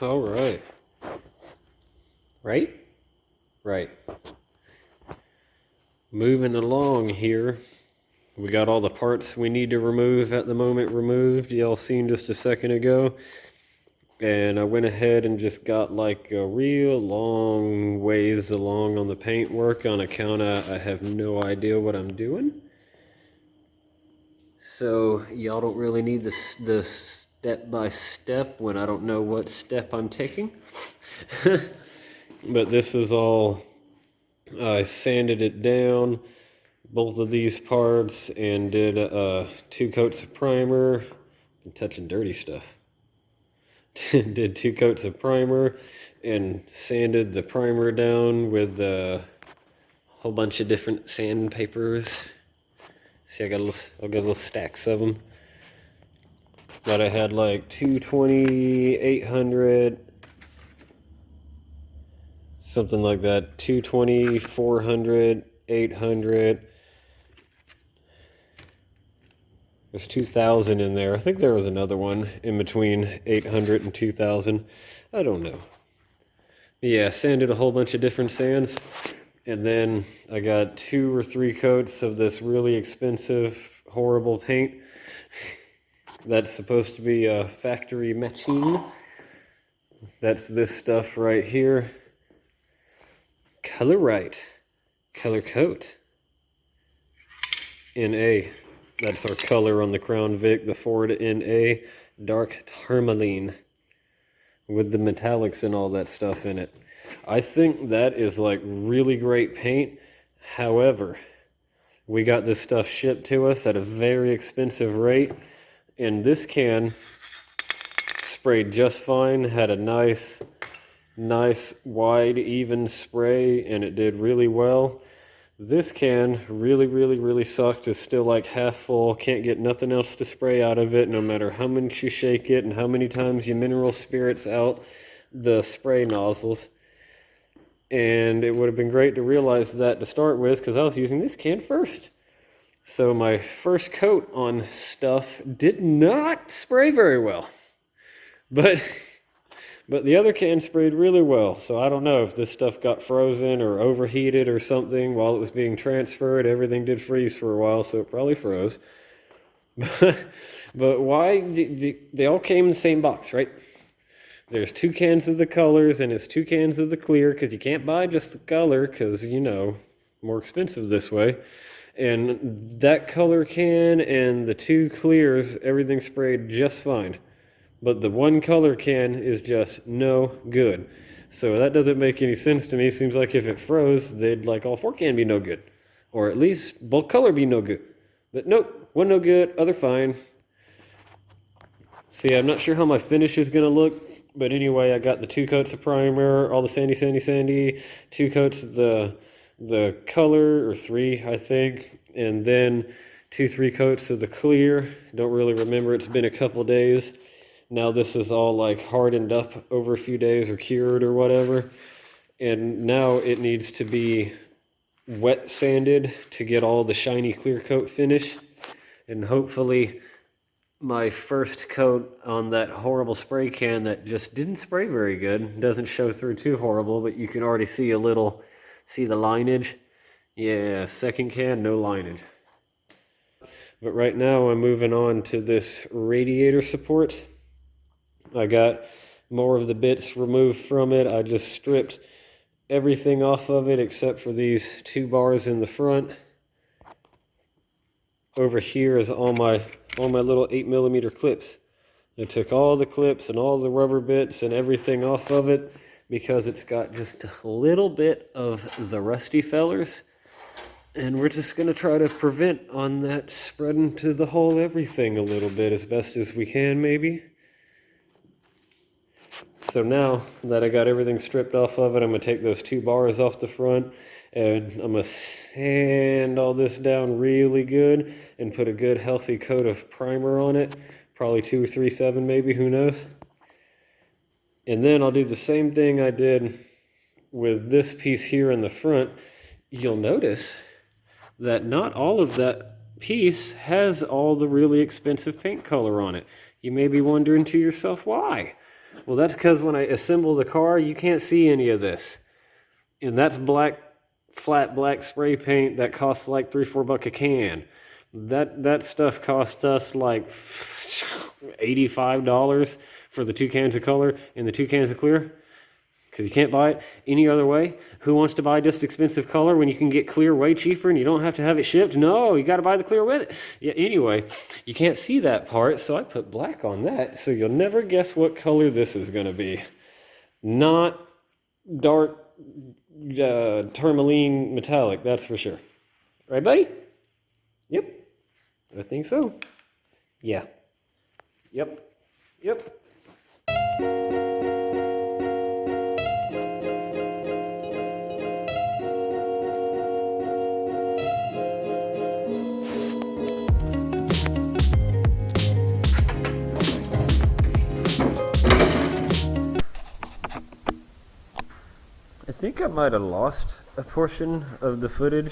All right. Right. Moving along here. We got all the parts we need to remove at the moment removed. Y'all seen just a second ago. And I went ahead and just got like a real long ways along on the paint work on account of I have no idea what I'm doing. So y'all don't really need the step by step when I don't know what step I'm taking. But this is all, I sanded it down, both of these parts, and did 2 coats of primer. I'm touching dirty stuff. Did 2 coats of primer and sanded the primer down with a whole bunch of different sandpapers. See, I got little stacks of them. But I had like 220, 800, something like that. 220, 400, 800. There's 2,000 in there. I think there was another one in between 800 and 2,000. I don't know. Yeah, sanded a whole bunch of different sands. And then I got 2 or 3 coats of this really expensive, horrible paint. That's supposed to be a factory matching. That's this stuff right here. Color Right. Color Coat. NA. That's our color on the Crown Vic, the Ford NA. Dark Tourmaline. With the metallics and all that stuff in it. I think that is like really great paint. However, we got this stuff shipped to us at a very expensive rate. And this can sprayed just fine, had a nice wide even spray, and it did really well. This can really sucked. It's still like half full, can't get nothing else to spray out of it no matter how much you shake it and how many times you mineral spirits out the spray nozzles. And it would have been great to realize that to start with, because I was using this can first. So my first coat on stuff did not spray very well. But the other can sprayed really well. So I don't know if this stuff got frozen or overheated or something while it was being transferred. Everything did freeze for a while, so it probably froze. But why? They all came in the same box, right? There's 2 cans of the colors and it's 2 cans of the clear, because you can't buy just the color because, you know, more expensive this way. And that color can and the 2 clears, everything sprayed just fine. But the 1 color can is just no good. So that doesn't make any sense to me. Seems like if it froze, they'd like all 4 can be no good. Or at least bulk color be no good. But nope, 1 no good, other fine. See, I'm not sure how my finish is going to look. But anyway, I got the 2 coats of primer, all the sandy, 2 coats of the color, or 3, I think, and then 2-3 coats of the clear. Don't really remember, it's been a couple days. Now this is all like hardened up over a few days or cured or whatever. And now it needs to be wet sanded to get all the shiny clear coat finish. And hopefully my first coat on that horrible spray can that just didn't spray very good, doesn't show through too horrible, but you can already see see the lineage. Yeah, second can, no lineage. But right now I'm moving on to this radiator support. I got more of the bits removed from it. I just stripped everything off of it except for these 2 bars in the front. Over here is all my little 8mm clips. I took all the clips and all the rubber bits and everything off of it because it's got just a little bit of the rusty fellers. And we're just going to try to prevent on that spreading to the whole everything a little bit as best as we can, maybe. So now that I got everything stripped off of it, I'm going to take those 2 bars off the front and I'm going to sand all this down really good and put a good healthy coat of primer on it. Probably 237 maybe, who knows. And then I'll do the same thing I did with this piece here in the front. You'll notice that not all of that piece has all the really expensive paint color on it. You may be wondering to yourself why. Well, that's because when I assemble the car, you can't see any of this. And that's black, flat black spray paint that costs like $3-4 a can. That stuff cost us like $85 for the 2 cans of color and the 2 cans of clear. Because you can't buy it any other way. Who wants to buy just expensive color when you can get clear way cheaper and you don't have to have it shipped? No, you got to buy the clear with it. Yeah, anyway, you can't see that part, so I put black on that, so you'll never guess what color this is going to be. Not dark tourmaline metallic, that's for sure. Right, buddy? Yep. I think so. Yeah. Yep. Yep. I think I might have lost a portion of the footage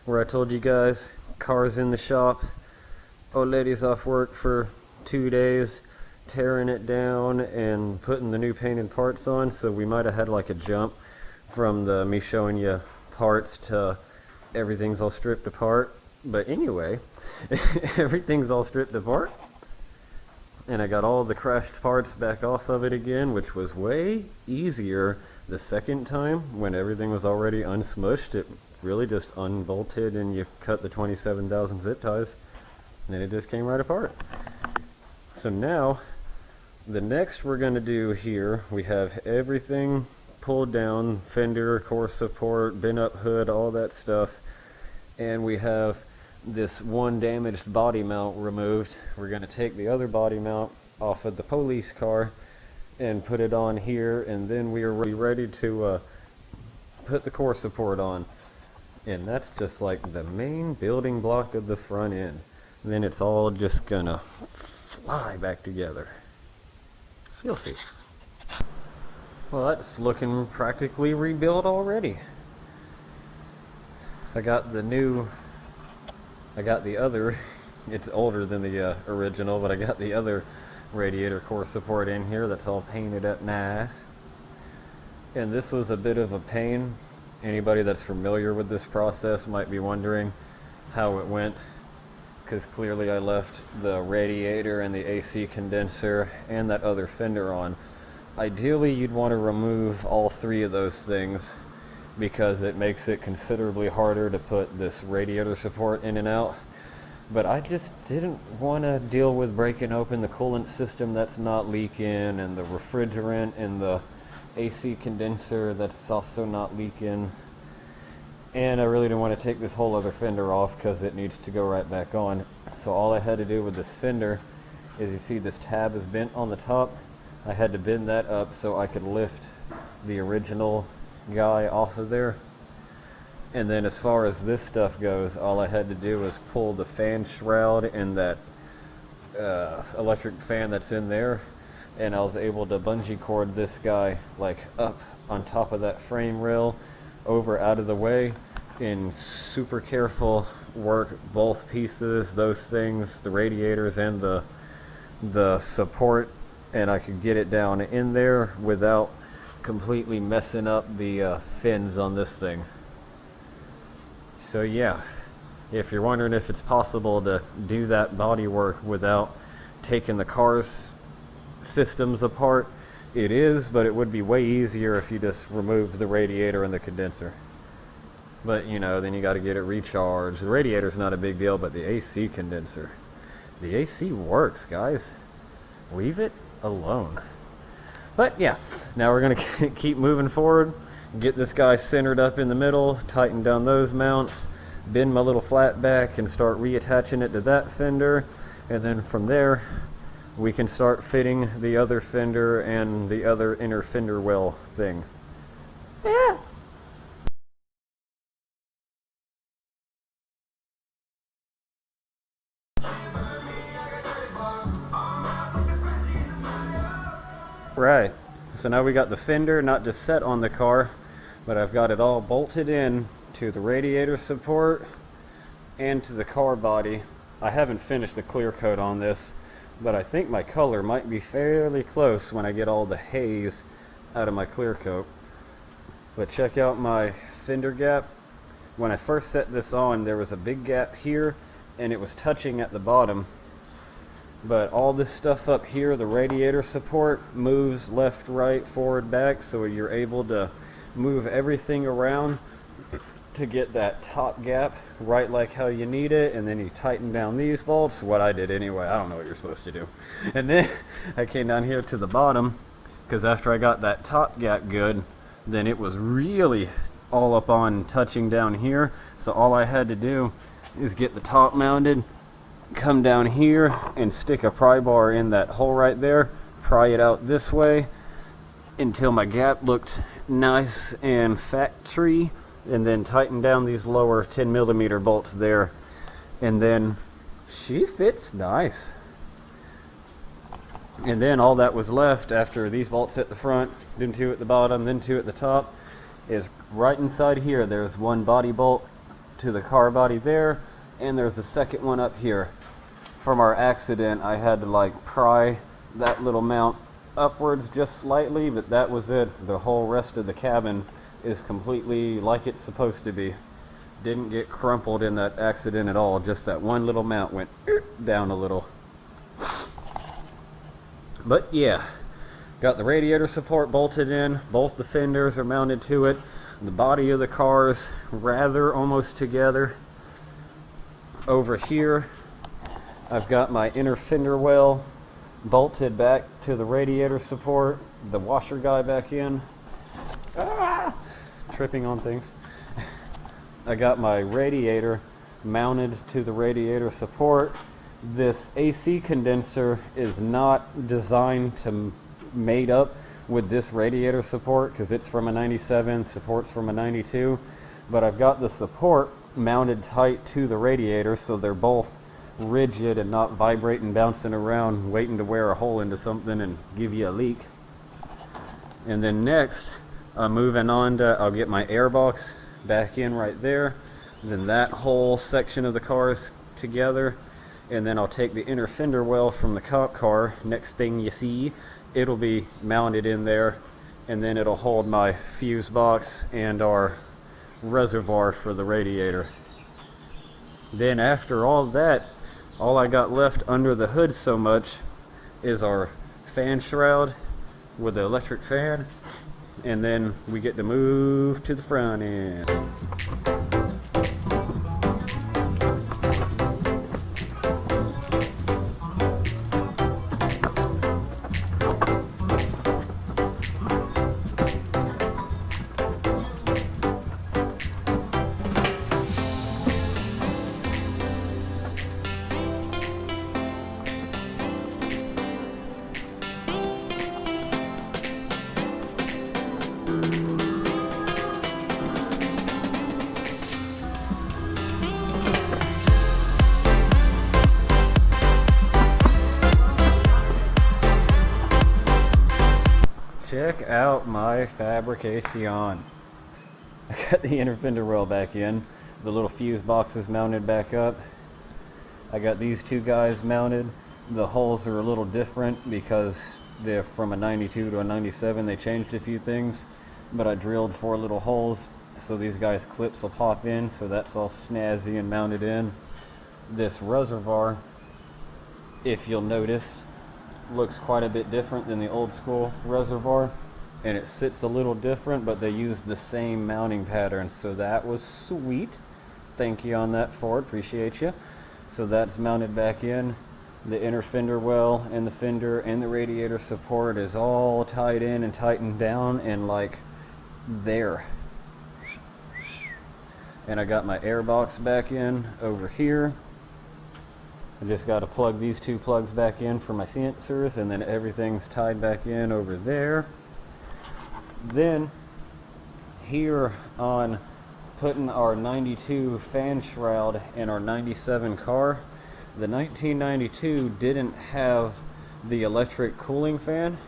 where I told you guys car's in the shop, old lady's off work for 2 days, tearing it down and putting the new painted parts on, so we might have had like a jump from the me showing you parts to everything's all stripped apart. But anyway, everything's all stripped apart, and I got all the crashed parts back off of it again, which was way easier the second time when everything was already unsmushed. It really just unbolted and you cut the 27,000 zip ties and then it just came right apart. So now the next we're going to do here, we have everything pulled down, fender, core support, bent up hood, all that stuff, and we have this one damaged body mount removed. We're going to take the other body mount off of the police car and put it on here, and then we are ready to put the core support on. And that's just like the main building block of the front end. And then it's all just gonna fly back together. You'll see. Well, that's looking practically rebuilt already. I got the other, it's older than the original, but I got the other radiator core support in here that's all painted up nice. And this was a bit of a pain. Anybody that's familiar with this process might be wondering how it went, because clearly I left the radiator and the AC condenser and that other fender on. Ideally you'd want to remove all 3 of those things, because it makes it considerably harder to put this radiator support in and out. But I just didn't want to deal with breaking open the coolant system that's not leaking, and the refrigerant and the AC condenser that's also not leaking. And I really didn't want to take this whole other fender off because it needs to go right back on. So all I had to do with this fender is, you see this tab is bent on the top. I had to bend that up so I could lift the original guy off of there. And then as far as this stuff goes, all I had to do was pull the fan shroud and that electric fan that's in there, and I was able to bungee cord this guy like up on top of that frame rail, over out of the way, in super careful work, both pieces, those things, the radiators and the support, and I could get it down in there without completely messing up the fins on this thing. So yeah, if you're wondering if it's possible to do that body work without taking the car's systems apart, it is, but it would be way easier if you just removed the radiator and the condenser. But you know, then you got to get it recharged. The radiator's not a big deal, but the AC condenser, the AC works, guys. Leave it alone. But yeah, now we're gonna keep moving forward. Get this guy centered up in the middle, tighten down those mounts, bend my little flat back and start reattaching it to that fender, and then from there we can start fitting the other fender and the other inner fender well thing. Yeah. Right, so now we got the fender not just set on the car, but I've got it all bolted in to the radiator support and to the car body. I haven't finished the clear coat on this, but I think my color might be fairly close when I get all the haze out of my clear coat. But check out my fender gap. When I first set this on, there was a big gap here and it was touching at the bottom, but all this stuff up here, the radiator support, moves left, right, forward, back, so you're able to move everything around to get that top gap right like how you need it. And then you tighten down these bolts, what I did anyway, I don't know what you're supposed to do. And then I came down here to the bottom, because after I got that top gap good, then it was really all up on touching down here. So all I had to do is get the top mounted, come down here and stick a pry bar in that hole right there, pry it out this way until my gap looked nice and factory, and then tighten down these lower 10mm bolts there, and then she fits nice. And then all that was left after these bolts at the front, then two at the bottom, then two at the top, is right inside here. There's one body bolt to the car body there, and there's a second one up here. From our accident, I had to like pry that little mount upwards just slightly, but that was it. The whole rest of the cabin is completely like it's supposed to be. Didn't get crumpled in that accident at all, just that one little mount went down a little. But yeah, got the radiator support bolted in, both the fenders are mounted to it, the body of the car is rather almost together. Over here I've got my inner fender well bolted back to the radiator support, the washer guy back in. Tripping on things. I got my radiator mounted to the radiator support. This AC condenser is not designed to made up with this radiator support because it's from a 97, support's from a 92, but I've got the support mounted tight to the radiator so they're both rigid and not vibrating, bouncing around, waiting to wear a hole into something and give you a leak. And then next, I'm moving on to, I'll get my air box back in right there, then that whole section of the car is together, and then I'll take the inner fender well from the cop car, next thing you see, it'll be mounted in there, and then it'll hold my fuse box and our reservoir for the radiator. Then after all that, all I got left under the hood so much is our fan shroud with the electric fan, and then we get to move to the front end. Check out my fabrication. I got the inner fender well back in, the little fuse box is mounted back up. I got these two guys mounted. The holes are a little different because they're from a 92 to a 97. They changed a few things, but I drilled 4 little holes so these guys' clips will pop in, so that's all snazzy and mounted in. This reservoir, if you'll notice, looks quite a bit different than the old school reservoir, and it sits a little different, but they use the same mounting pattern, so that was sweet. Thank you on that, Ford, appreciate you. So that's mounted back in. The inner fender well and the fender and the radiator support is all tied in and tightened down and like there. And I got my air box back in over here. I just got to plug these 2 plugs back in for my sensors, and then everything's tied back in over there. Then here on putting our 92 fan shroud in our 97 car, the 1992 didn't have the electric cooling fan,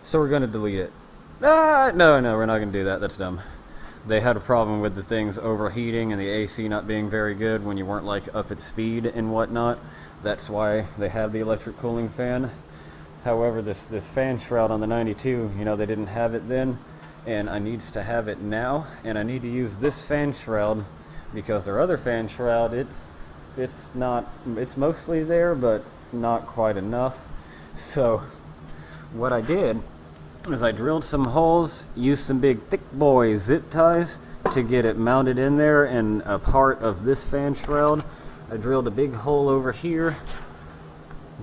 so we're going to delete it. No, we're not going to do that. That's dumb. They had a problem with the things overheating and the AC not being very good when you weren't like up at speed and whatnot. That's why they have the electric cooling fan. However, this fan shroud on the 92, you know, they didn't have it then, and I needs to have it now, and I need to use this fan shroud because their other fan shroud, it's mostly there, but not quite enough. So what I did is I drilled some holes, used some big thick boy zip ties to get it mounted in there, and a part of this fan shroud, I drilled a big hole over here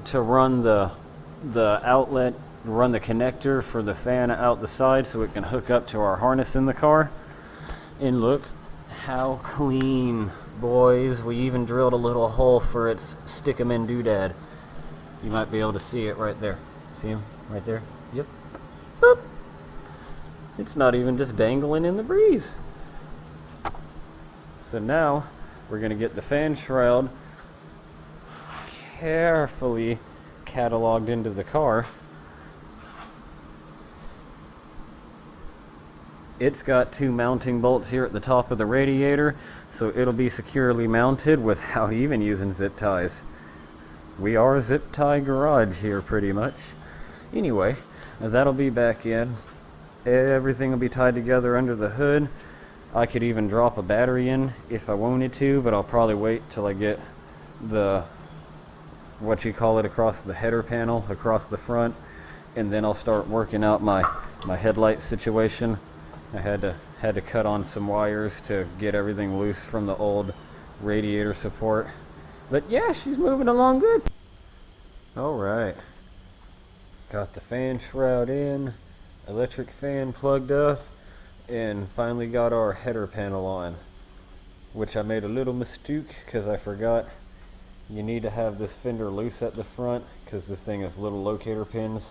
to run the outlet, run the connector for the fan out the side so it can hook up to our harness in the car. And look how clean, boys. We even drilled a little hole for its stick-em-in doodad. You might be able to see it right there. See him right there? Yep. Boop. It's not even just dangling in the breeze. So now we're going to get the fan shroud carefully cataloged into the car. It's got 2 mounting bolts here at the top of the radiator, so it'll be securely mounted without even using zip ties. We are a zip tie garage here pretty much. Anyway, that'll be back in. Everything will be tied together under the hood. I could even drop a battery in if I wanted to, but I'll probably wait till I get the, what you call it, across the header panel, across the front, and then I'll start working out my headlight situation. I had to cut on some wires to get everything loose from the old radiator support. But yeah, she's moving along good. Alright. Got the fan shroud in, electric fan plugged up, and finally got our header panel on, which I made a little mistake because I forgot you need to have this fender loose at the front because this thing has little locator pins,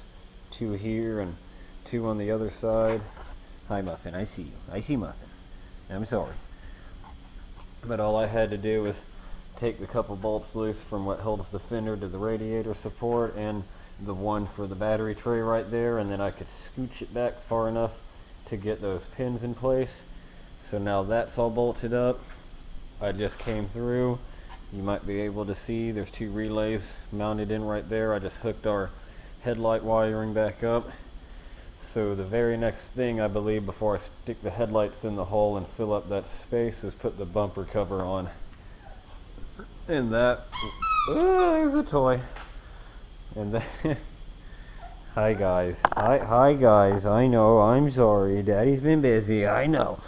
2 here and 2 on the other side. Hi Muffin, I see you. I see Muffin. I'm sorry. But all I had to do was take the couple bolts loose from what holds the fender to the radiator support and the one for the battery tray right there, and then I could scooch it back far enough to get those pins in place. So now that's all bolted up. I just came through. You might be able to see there's 2 relays mounted in right there. I just hooked our headlight wiring back up. So the very next thing, I believe, before I stick the headlights in the hole and fill up that space, is put the bumper cover on. And that, there's a toy. And then, hi guys, hi guys, I know, I'm sorry, Daddy's been busy, I know.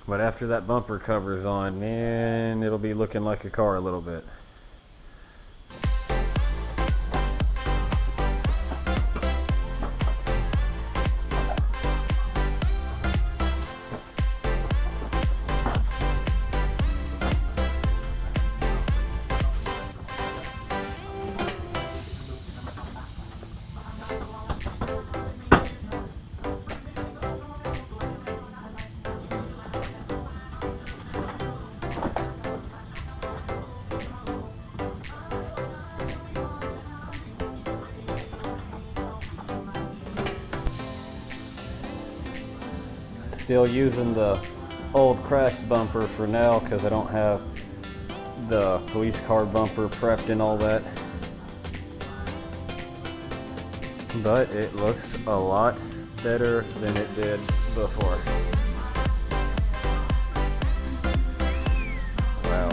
But after that bumper cover's on, man, it'll be looking like a car a little bit. Still using the old crashed bumper for now because I don't have the police car bumper prepped and all that. But it looks a lot better than it did before. Wow.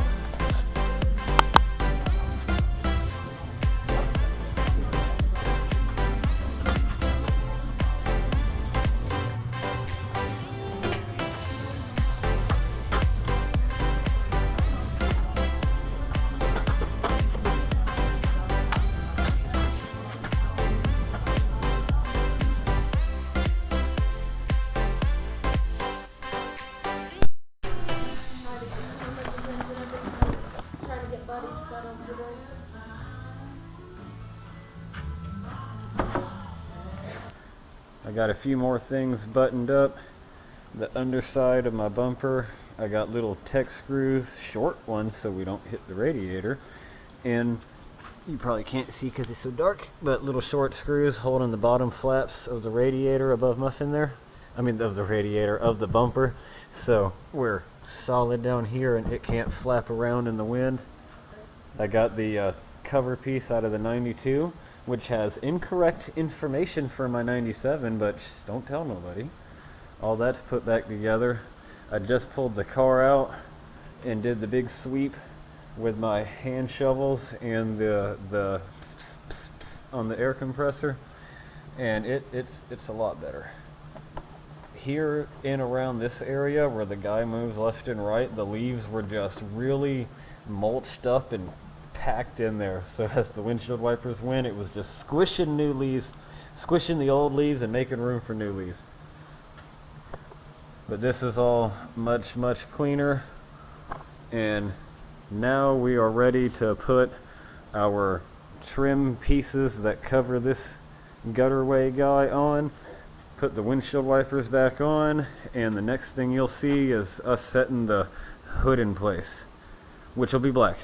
I got a few more things buttoned up. The underside of my bumper, I got little tech screws, short ones so we don't hit the radiator. And you probably can't see because it's so dark, but little short screws holding the bottom flaps of the radiator above Muffin there. I mean of the radiator, of the bumper. So we're solid down here and it can't flap around in the wind. I got the cover piece out of the 92, which has incorrect information for my 97, but don't tell nobody. All that's put back together. I just pulled the car out and did the big sweep with my hand shovels and the pss, pss, pss on the air compressor, and it's a lot better. Here in around this area where the guy moves left and right, the leaves were just really mulched up and packed in there. So as the windshield wipers went, it was just squishing new leaves, squishing the old leaves and making room for new leaves. But this is all much, much cleaner, and now we are ready to put our trim pieces that cover this gutterway guy on, put the windshield wipers back on, and the next thing you'll see is us setting the hood in place, which will be black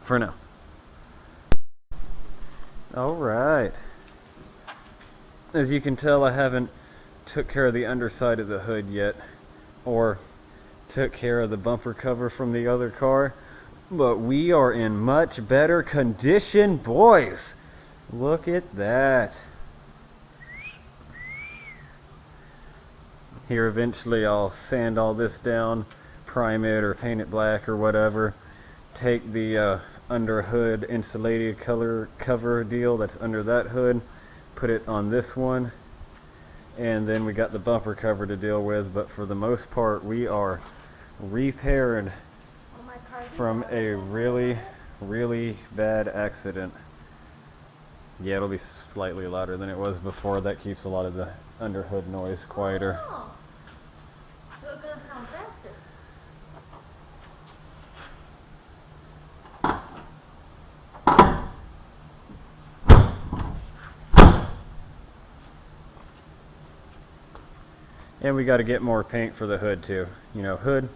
for now. Alright, as you can tell, I haven't took care of the underside of the hood yet, or took care of the bumper cover from the other car, but we are in much better condition, boys. Look at that. Here eventually I'll sand all this down, prime it or paint it black or whatever, take the under hood insulated color cover deal that's under that hood, put it on this one, and then we got the bumper cover to deal with. But for the most part, we are repaired from a really, really bad accident. Yeah, it'll be slightly louder than it was before. That keeps a lot of the under hood noise quieter. Oh, so it's gonna sound faster. And we got to get more paint for the hood too. You know, hood,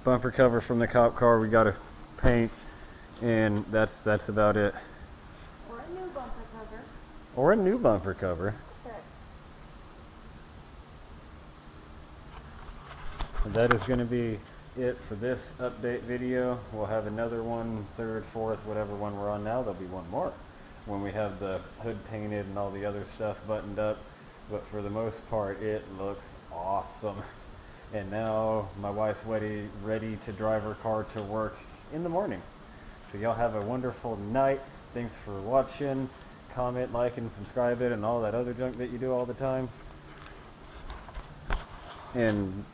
bumper cover from the cop car, we got to paint, and that's about it. Or a new bumper cover. Or a new bumper cover. Okay. And that is going to be it for this update video. We'll have another one, third, fourth, whatever one we're on now. There'll be one more when we have the hood painted and all the other stuff buttoned up. But for the most part, it looks awesome. And now my wife's ready to drive her car to work in the morning. So y'all have a wonderful night. Thanks for watching. Comment, like, and subscribe it, and all that other junk that you do all the time. And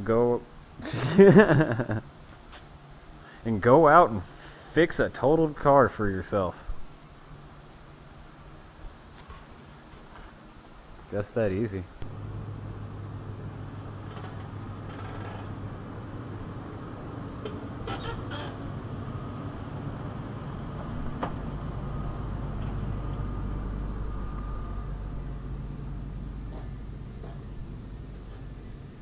go and go out and fix a totaled car for yourself. It's just that easy.